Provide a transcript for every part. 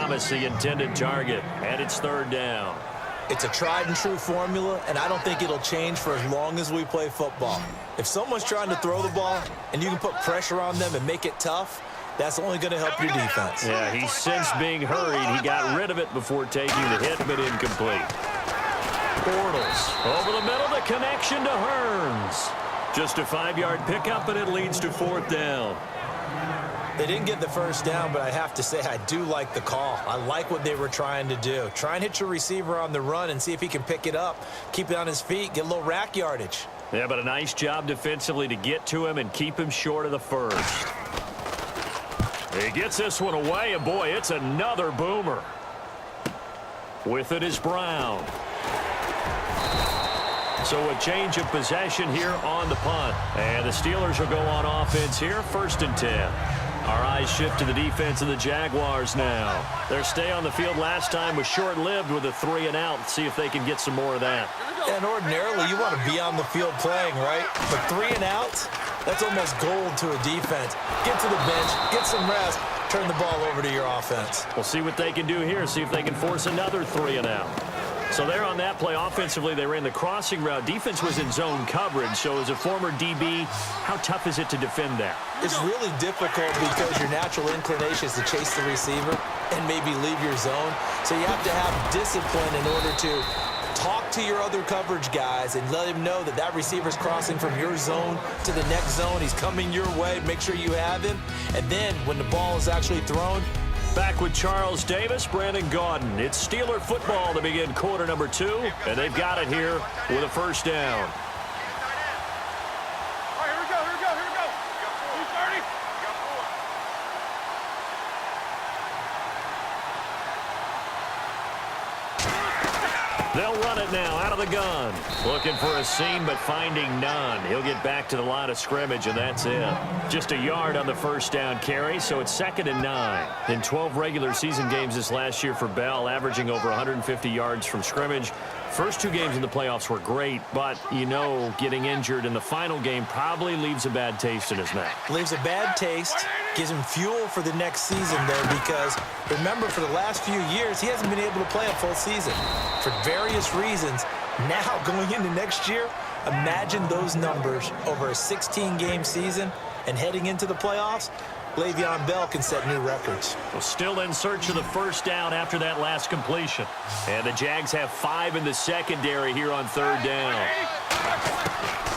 Thomas, the intended target, and it's third down. It's a tried-and-true formula, and I don't think it'll change for as long as we play football. If someone's trying to throw the ball and you can put pressure on them and make it tough, that's only going to help your defense. Yeah, he sensed being hurried. He got rid of it before taking the hit, but incomplete. Bortles over the middle, the connection to Hearns. Just a 5-yard pickup, and it leads to fourth down. They didn't get the first down, but I have to say I do like the call. I like what they were trying to do. Try and hit your receiver on the run and see if he can pick it up, keep it on his feet, get a little rack yardage. Yeah, but a nice job defensively to get to him and keep him short of the first. He gets this one away, and boy, it's another boomer. With it is Brown. So a change of possession here on the punt. And the Steelers will go on offense here, 1st and 10. Our eyes shift to the defense of the Jaguars now. Their stay on the field last time was short-lived with a 3-and-out. See if they can get some more of that. And ordinarily, you want to be on the field playing, right? But 3-and-outs, that's almost gold to a defense. Get to the bench, get some rest, turn the ball over to your offense. We'll see what they can do here, see if they can force another 3-and-out. So there on that play, offensively, they ran the crossing route. Defense was in zone coverage. So as a former DB, how tough is it to defend that? It's really difficult because your natural inclination is to chase the receiver and maybe leave your zone. So you have to have discipline in order to talk to your other coverage guys and let him know that that receiver's crossing from your zone to the next zone. He's coming your way. Make sure you have him. And then when the ball is actually thrown, back with Charles Davis, Brandon Gaudin. It's Steeler football to begin quarter number 2, and they've got it here with a first down. They'll run it now out of the gun. Looking for a seam, but finding none. He'll get back to the line of scrimmage, and that's it. Just a yard on the first down carry, so it's 2nd and 9. In 12 regular season games this last year for Bell, averaging over 150 yards from scrimmage. First 2 games in the playoffs were great, but, you know, getting injured in the final game probably leaves a bad taste in his mouth. Leaves a bad taste, gives him fuel for the next season, though, because remember, for the last few years, he hasn't been able to play a full season for various reasons. Now, going into next year, imagine those numbers over a 16-game season and heading into the playoffs. Leveon Bell can set new records. Well, still in search of the first down after that last completion. And the Jags have 5 in the secondary here on 3rd down.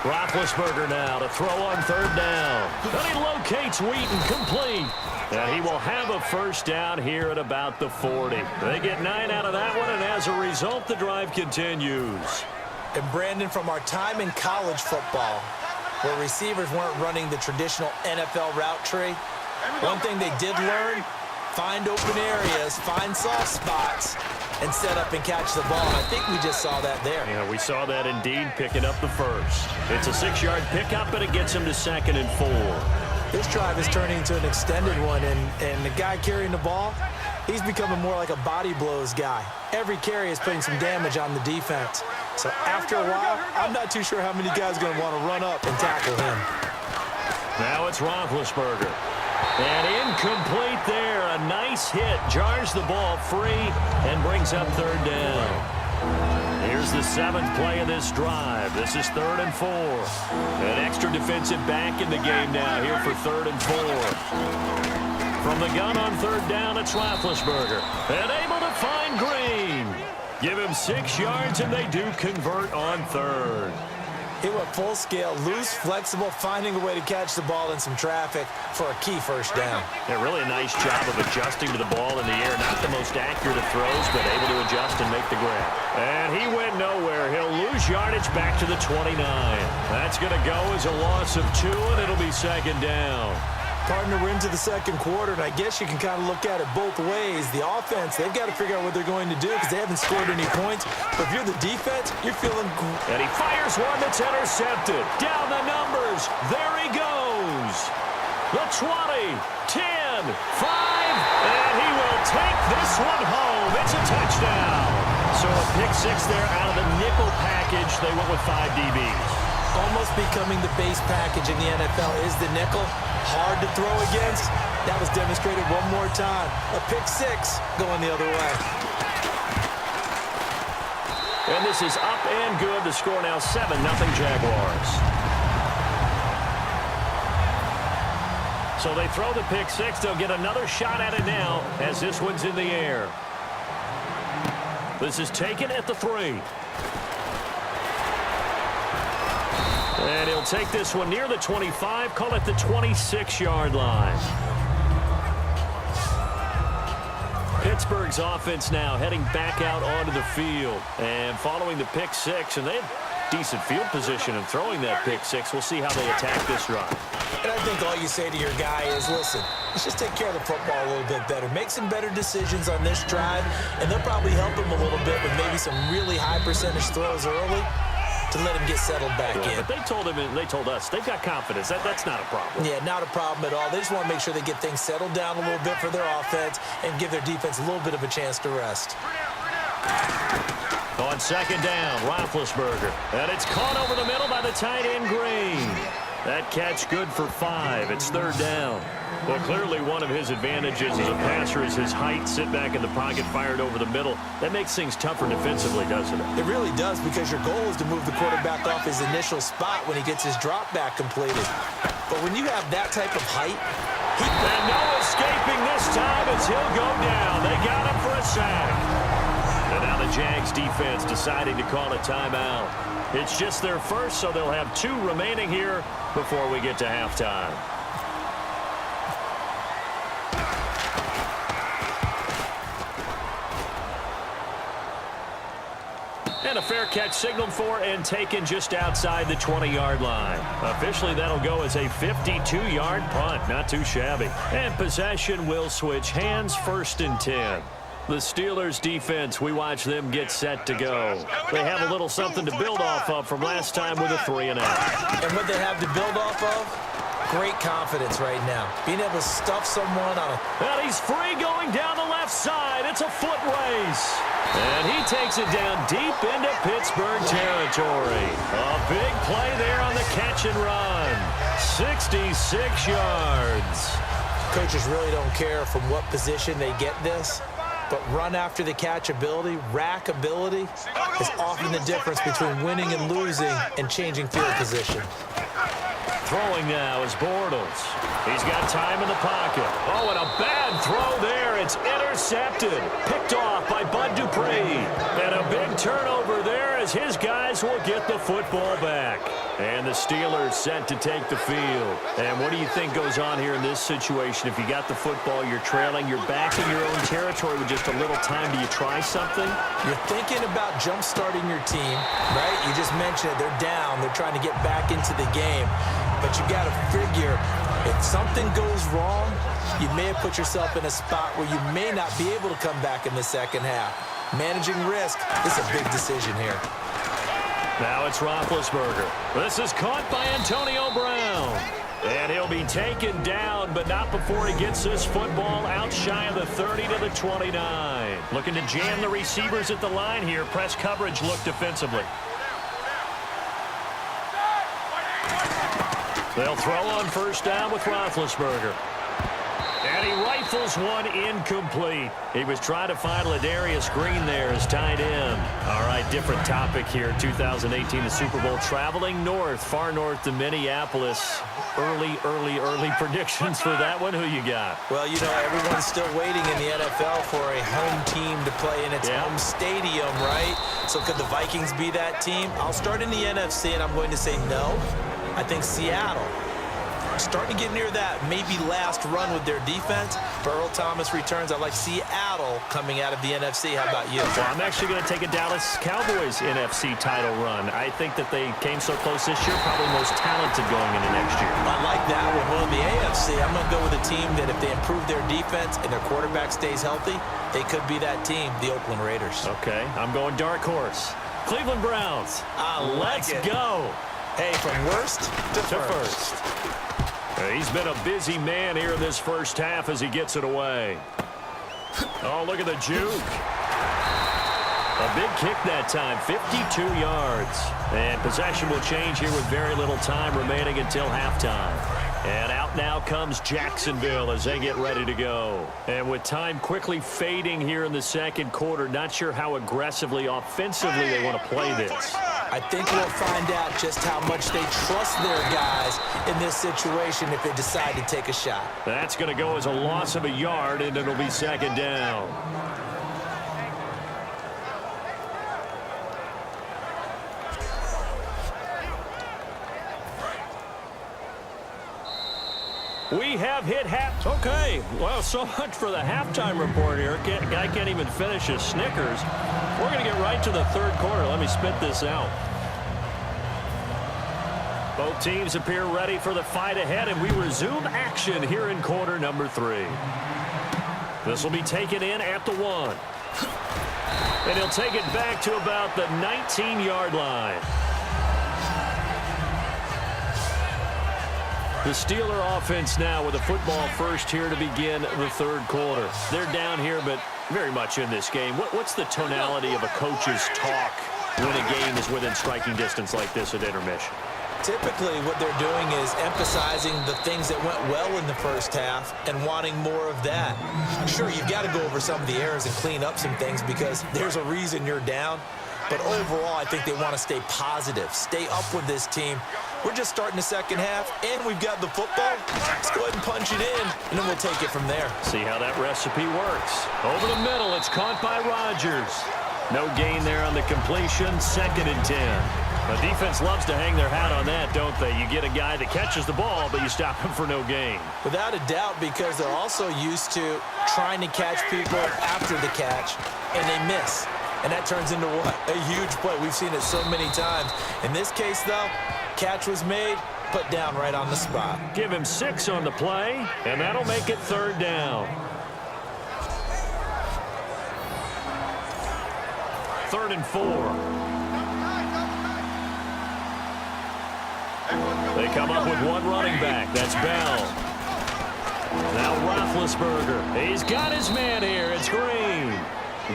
Roethlisberger now to throw on 3rd down. And he locates Wheaton, complete. And he will have a first down here at about the 40. They get 9 out of that one, and as a result, the drive continues. And Brandon, from our time in college football, where receivers weren't running the traditional NFL route tree, one thing they did learn, find open areas, find soft spots, and set up and catch the ball. And I think we just saw that there. Yeah, we saw that indeed, picking up the first. It's a 6-yard pickup, and it gets him to 2nd and 4. This drive is turning into an extended one, and the guy carrying the ball, he's becoming more like a body blows guy. Every carry is putting some damage on the defense. So after a while, I'm not too sure how many guys are going to want to run up and tackle him. Now it's Roethlisberger. And incomplete there. A nice hit. Jars the ball free and brings up 3rd down. Here's the 7th play of this drive. This is 3rd and 4. An extra defensive back in the game now here for 3rd and 4. From the gun on 3rd down, it's Roethlisberger. And able to find Green. Give him 6 yards, and they do convert on 3rd. He went full scale, loose, flexible, finding a way to catch the ball in some traffic for a key first down. Yeah, really a nice job of adjusting to the ball in the air. Not the most accurate of throws, but able to adjust and make the grab. And he went nowhere. He'll lose yardage back to the 29. That's going to go as a loss of 2, and it'll be 2nd down. Partner, we're into the 2nd quarter, and I guess you can kind of look at it both ways. The offense, they've got to figure out what they're going to do because they haven't scored any points. But if you're the defense, you're feeling good. And he fires one that's intercepted. Down the numbers. There he goes. The 20, 10, 5, and he will take this one home. It's a touchdown. So a pick 6 there out of the nickel package. They went with 5 DBs. Almost becoming the base package in the NFL is the nickel. hard to throw against. That was demonstrated one more time. A pick six going the other way. And this is up and good. The score now 7-0 Jaguars. So they throw the pick six. They'll get another shot at it now as this one's in the air. This is taken at the 3. And he'll take this one near the 25, call it the 26-yard line. Pittsburgh's offense now heading back out onto the field and following the pick six, and they have decent field position in throwing that pick six. We'll see how they attack this drive. And I think all you say to your guy is, listen, let's just take care of the football a little bit better. Make some better decisions on this drive, and they'll probably help him a little bit with maybe some really high percentage throws early to let him get settled back in. But they told him, and they told us, they've got confidence. That's not a problem. Yeah, not a problem at all. They just want to make sure they get things settled down a little bit for their offense and give their defense a little bit of a chance to rest. On second down, Roethlisberger. And it's caught over the middle by the tight end, Green. That catch good for 5. It's third down. Well, clearly one of his advantages as a passer is his height. Sit back in the pocket, fired over the middle. That makes things tougher defensively, doesn't it? It really does, because your goal is to move the quarterback off his initial spot when he gets his drop back completed. But when you have that type of height, and no escaping this time as he'll go down. They got him for a sack. And now the Jags defense deciding to call a timeout. It's just their first, so they'll have 2 remaining here before we get to halftime. And a fair catch signaled for and taken just outside the 20-yard line. Officially, that'll go as a 52-yard punt. Not too shabby. And possession will switch hands, 1st and 10. The Steelers defense, we watch them get set to go. They have a little something to build off of from last time with a 3-and-out. And what they have to build off of? Great confidence right now. Being able to stuff someone on a... And he's free going down the left side. It's a foot race. And he takes it down deep into Pittsburgh territory. A big play there on the catch and run. 66 yards. Coaches really don't care from what position they get this. But run after the catch ability, rack ability, is often the difference between winning and losing and changing field position. Throwing now is Bortles. He's got time in the pocket. Oh, and a bad throw there. It's intercepted. Picked off by Bud Dupree. And a big turnover there as his guys will get the football back. And the Steelers set to take the field. And what do you think goes on here in this situation? If you got the football, you're trailing, you're back in your own territory with just a little time. Do you try something? You're thinking about jump-starting your team, right? You just mentioned it. They're down. They're trying to get back into the game. But you got to figure, if something goes wrong, you may have put yourself in a spot where you may not be able to come back in the second half. Managing risk is a big decision here. Now it's Roethlisberger. This is caught by Antonio Brown. And he'll be taken down, but not before he gets this football out shy of the 30 to the 29. Looking to jam the receivers at the line here. Press coverage look defensively. They'll throw on first down with Roethlisberger. And he rifles one incomplete. He was trying to find Ladarius Green there as tight end. All right, different topic here. 2018, the Super Bowl, traveling north, far north to Minneapolis. Early predictions for that one. Who you got? Well, you know, everyone's still waiting in the NFL for a home team to play in its home stadium, right? So could the Vikings be that team? I'll start in the NFC, and I'm going to say no. I think Seattle. Starting to get near that maybe last run with their defense. Earl Thomas returns. I like Seattle coming out of the NFC. How about you? Well, I'm actually going to take a Dallas Cowboys NFC title run. I think that they came so close this year, probably most talented going into next year. I like that one. Well, in the AFC, I'm going to go with a team that if they improve their defense and their quarterback stays healthy, they could be that team, the Oakland Raiders. Okay, I'm going dark horse. Cleveland Browns. Let's go. Hey, from worst to first. He's been a busy man here in this first half as he gets it away. Oh, look at the juke. A big kick that time, 52 yards. And possession will change here with very little time remaining until halftime. And out now comes Jacksonville as they get ready to go. And with time quickly fading here in the second quarter, not sure how aggressively, offensively they want to play this. I think we'll find out just how much they trust their guys in this situation if they decide to take a shot. That's going to go as a loss of a yard, and it'll be second down. We have hit half. Okay, well, so much for the halftime report here. Guy can't even finish his Snickers. We're going to get right to the third quarter. Let me spit this out. Both teams appear ready for the fight ahead, and we resume action here in quarter number 3. This will be taken in at the 1. And he'll take it back to about the 19-yard line. The Steeler offense now with a football first here to begin the third quarter. They're down here, but very much in this game. What's the tonality of a coach's talk when a game is within striking distance like this at intermission? Typically, what they're doing is emphasizing the things that went well in the first half and wanting more of that. Sure, you've got to go over some of the errors and clean up some things because there's a reason you're down. But overall, I think they want to stay positive, stay up with this team. We're just starting the second half, and we've got the football. Let's go ahead and punch it in, and then we'll take it from there. See how that recipe works. Over the middle, it's caught by Rodgers. No gain there on the completion, 2nd and 10. The defense loves to hang their hat on that, don't they? You get a guy that catches the ball, but you stop him for no gain. Without a doubt, because they're also used to trying to catch people after the catch, and they miss. And that turns into what? A huge play. We've seen it so many times. In this case, though, catch was made, put down right on the spot. Give him 6 on the play, and that'll make it third down. 3rd and 4. They come up with one running back. That's Bell. Now Roethlisberger. He's got his man here. It's Green.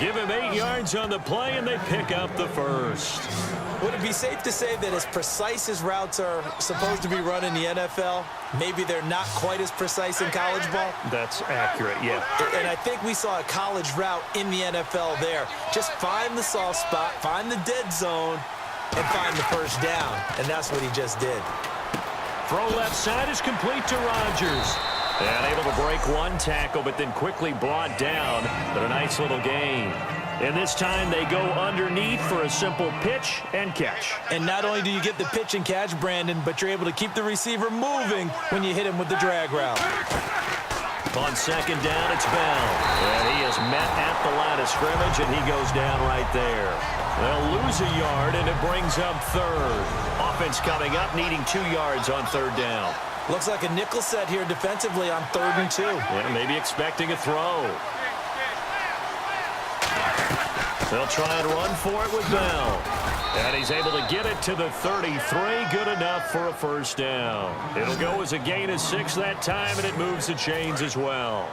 Give him 8 yards on the play, and they pick up the first. Would it be safe to say that as precise as routes are supposed to be run in the NFL, maybe they're not quite as precise in college ball? That's accurate, yeah. And I think we saw a college route in the NFL there. Just find the soft spot, find the dead zone, and find the first down. And that's what he just did. Throw left side is complete to Rodgers. And able to break one tackle, but then quickly brought down. But a nice little gain. And this time they go underneath for a simple pitch and catch. And not only do you get the pitch and catch, Brandon, but you're able to keep the receiver moving when you hit him with the drag route. On second down, it's Bell. And he is met at the line of scrimmage, and he goes down right there. They'll lose a yard, and it brings up third. Offense coming up, needing 2 yards on third down. Looks like a nickel set here defensively on 3rd and 2. Yeah, maybe expecting a throw. They'll try and run for it with Bell. And he's able to get it to the 33. Good enough for a first down. It'll go as a gain of 6 that time, and it moves the chains as well.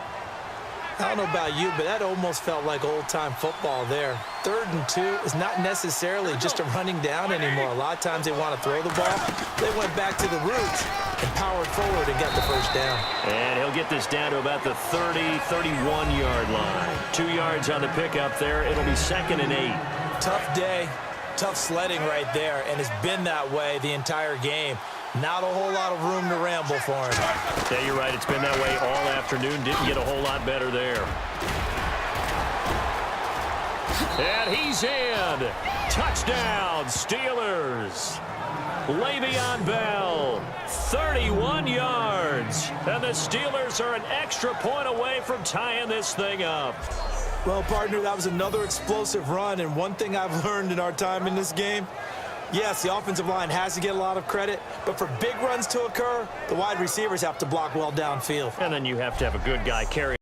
I don't know about you, but that almost felt like old-time football there. 3rd and 2 is not necessarily just a running down anymore. A lot of times they want to throw the ball. They went back to the roots and powered forward and got the first down. And he'll get this down to about the 30, 31-yard line. 2 yards on the pickup there. It'll be 2nd and 8. Tough day, tough sledding right there, and it's been that way the entire game. Not a whole lot of room to ramble for him. Yeah, you're right. It's been that way all afternoon. Didn't get a whole lot better there. And he's in. Touchdown, Steelers. Leveon Bell, 31 yards. And the Steelers are an extra point away from tying this thing up. Well, partner, that was another explosive run, and one thing I've learned in our time in this game, yes, the offensive line has to get a lot of credit, but for big runs to occur, the wide receivers have to block well downfield. And then you have to have a good guy carry